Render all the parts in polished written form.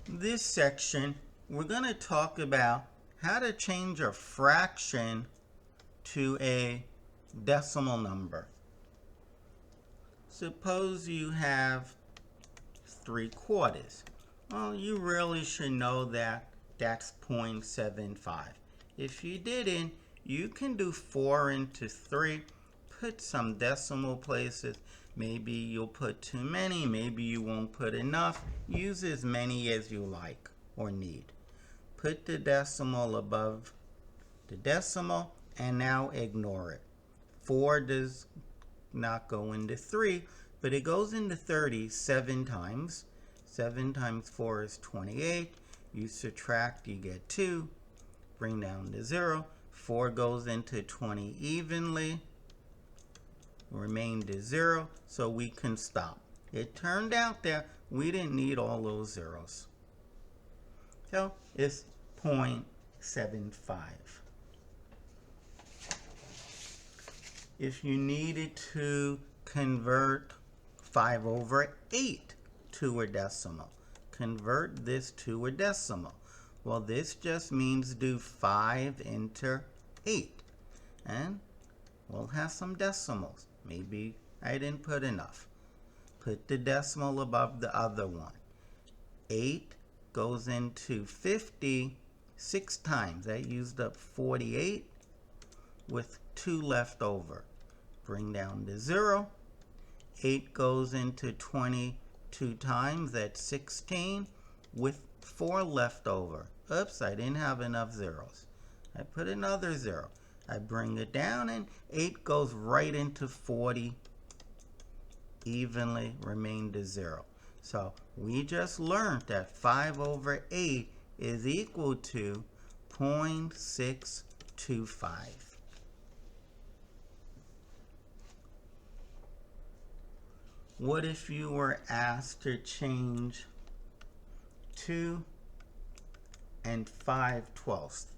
This section, we're going to talk about how to change a fraction to a decimal number. Suppose you have 3/4. Well, you really should know that that's 0.75. If you didn't, you can do 4 into 3, put some decimal places. Maybe you'll put too many, maybe you won't put enough. Use as many as you like or need. Put the decimal above the decimal and now ignore it. 4 does not go into 3, but it goes into 30 7 times. 7 times 4 is 28. You subtract, you get 2. Bring down to 0. 4 goes into 20 evenly. Remain to 0, so we can stop. It turned out that we didn't need all those zeros. So it's 0.75. If you needed to convert 5/8 to a decimal, convert this to a decimal. Well, this just means do 5 into 8. And we'll have some decimals. Maybe I didn't put enough. Put the decimal above the other one. 8 goes into 50 6 times. That used up 48 with 2 left over. Bring down to 0. 8 goes into 22 times. That's 16 with 4 left over. Oops, I didn't have enough zeros. I put another 0. I bring it down and 8 goes right into 40 evenly, remain to 0. So we just learned that 5/8 is equal to 0.625. What if you were asked to change 2 and 5/12?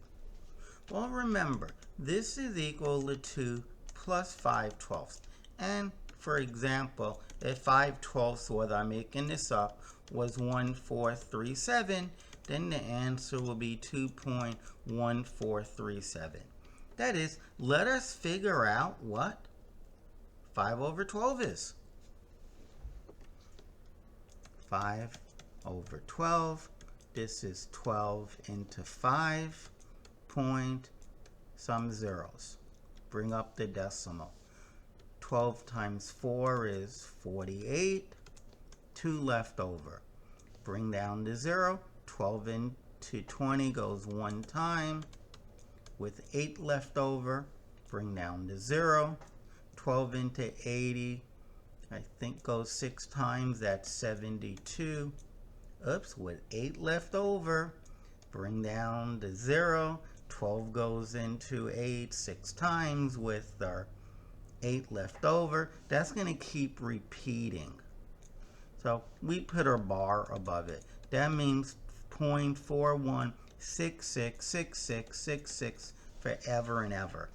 Well, remember, this is equal to 2 plus 5/12. And for example, if 5/12, whether I'm making this up, was 1437, then the answer will be 2.1437. That is, let us figure out what 5/12 is. 5/12, this is 12 into 5 point some zeros. Bring up the decimal. 12 times 4 is 48. 2 left over. Bring down to 0. 12 into 20 goes 1 time. With 8 left over, bring down to 0. 12 into 80, I think goes 6 times. That's 72. Oops, with 8 left over, bring down to 0. 12 goes into 8 6 times with our 8 left over. That's going to keep repeating. So we put our bar above it. That means 0.41666666 forever and ever.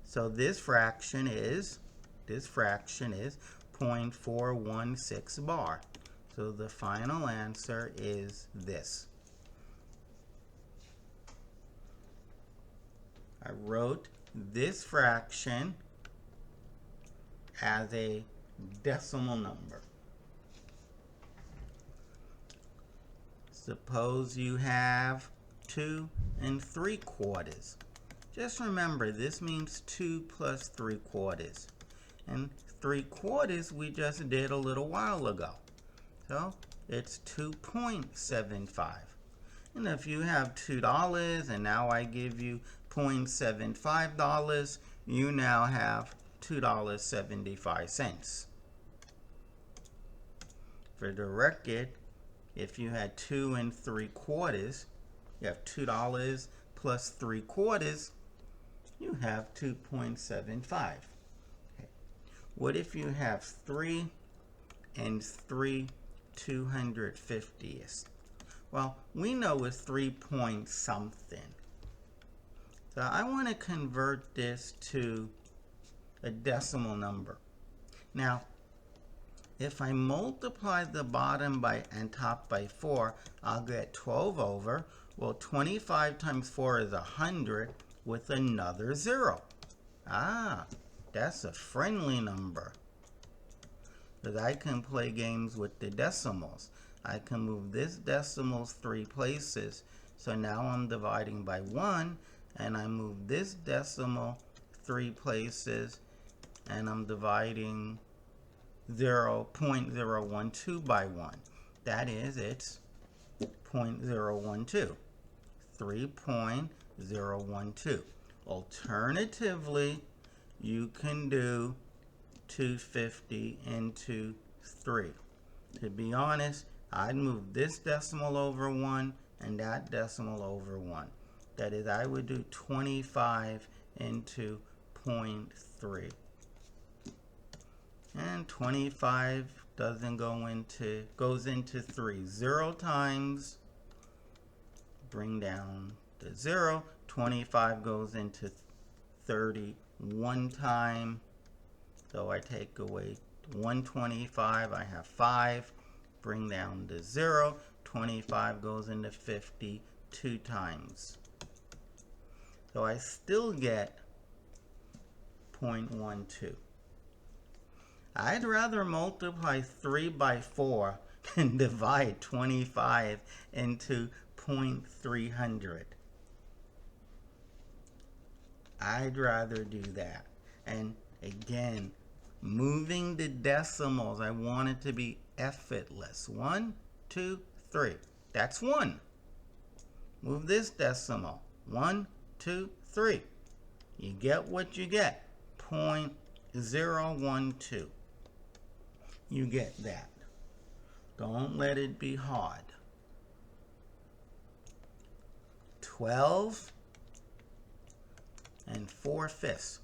So this fraction is 0.416 bar. So the final answer is this. I wrote this fraction as a decimal number. Suppose you have 2 and 3/4. Just remember, this means 2 plus 3/4. And 3/4 we just did a little while ago. So it's 2.75. And if you have $2 and now I give you $0.75, you now have $2.75. For the record, if you had 2 and 3/4, you have $2 plus 3/4, you have 2.75. Okay. What if you have 3 and 3/250ths? Well, we know it's 3 point something. So I want to convert this to a decimal number. Now, if I multiply the bottom by and top by 4, I'll get 12 over. Well, 25 times 4 is 100 with another 0. Ah, that's a friendly number. Because I can play games with the decimals. I can move this decimals 3 places. So now I'm dividing by 1, and I move this decimal 3 places, and I'm dividing 0.012 by 1. That is, it's 0.012. 3.012. Alternatively, you can do 250 into 3. To be honest, I'd move this decimal over 1 and that decimal over 1. That is, I would do 25 into 0.3. And 25 goes into 3. 0 times, bring down the 0. 25 goes into 30 one time. So I take away 125, I have 5. Bring down the 0. 25 goes into 50 2 times. So I still get 0.12. I'd rather multiply 3 by 4 than divide 25 into 0.300. I'd rather do that. And again, moving the decimals, I want it to be effortless. 1, 2, 3. That's 1. Move this decimal. 1, 2, 3. You get what you get. 0.012. You get that. Don't let it be hard. 12 and 4/5.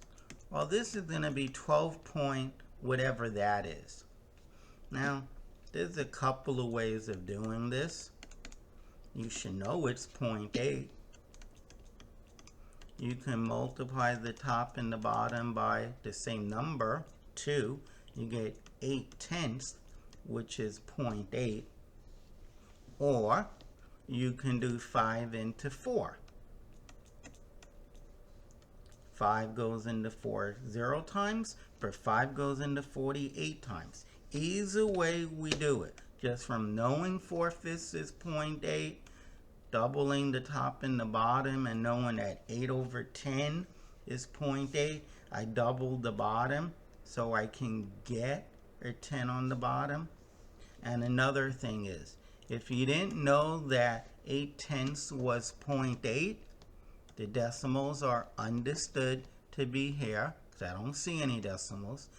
Well, this is going to be 12 point whatever that is. Now, there's a couple of ways of doing this. You should know it's 0.8. You can multiply the top and the bottom by the same number, 2. You get 8/10, which is 0.8. Or you can do 5 into 4. 5 goes into 4 0 times, but 5 goes into 48 times. Either way we do it, just from knowing 4/5 is 0.8, doubling the top and the bottom, and knowing that 8 over 10 is 0.8, I double the bottom so I can get a 10 on the bottom. And another thing is, if you didn't know that 8/10 was 0.8, the decimals are understood to be here, because I don't see any decimals.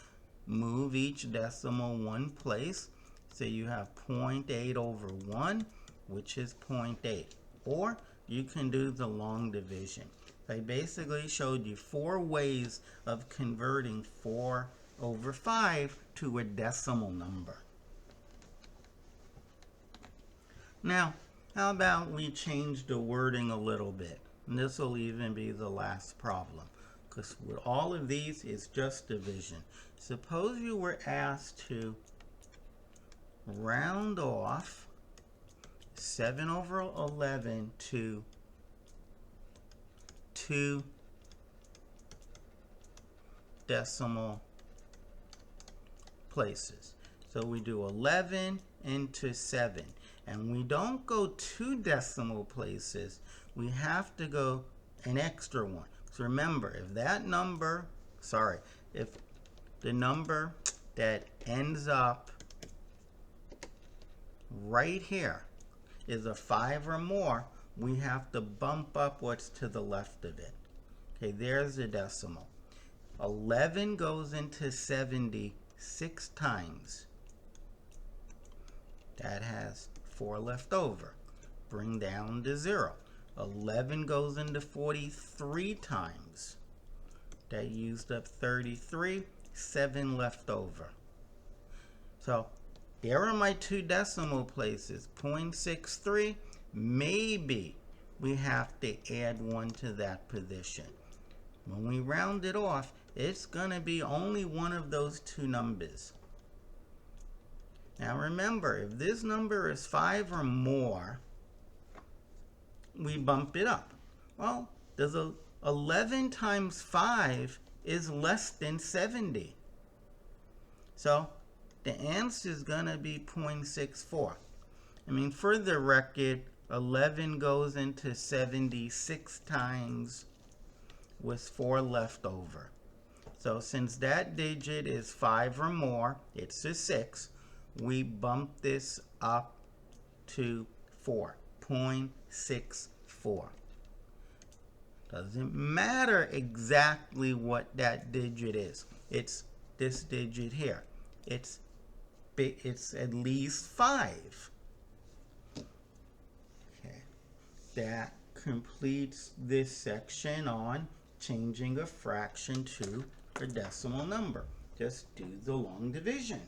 Move each decimal one place, so you have 0.8 over 1, which is 0.8. Or you can do the long division. I basically showed you 4 ways of converting 4 over 5 to a decimal number. Now, how about we change the wording a little bit? And this will even be the last problem, because with all of these, it's just division. Suppose you were asked to round off 7 over 11 to 2 decimal places. So we do 11 into 7. And we don't go 2 decimal places. We have to go an extra one. So remember, if the number that ends up right here is a 5 or more, we have to bump up what's to the left of it. Okay, there's the decimal. 11 goes into 70 6 times. That has 4 left over. Bring down to 0. 11 goes into 43 times. That used up 33, 7 left over. So there are my 2 decimal places, 0.63. Maybe we have to add 1 to that position. When we round it off, it's going to be only one of those 2 numbers. Now remember, if this number is 5 or more, we bump it up. Well, does 11 times 5 is less than 70. So the answer is going to be 0.64. I mean, for the record, 11 goes into 76 times with 4 left over. So since that digit is 5 or more, it's a 6, we bump this up to 4, 0.64. Doesn't matter exactly what that digit is. It's this digit here. It's at least 5. Okay. That completes this section on changing a fraction to a decimal number. Just do the long division.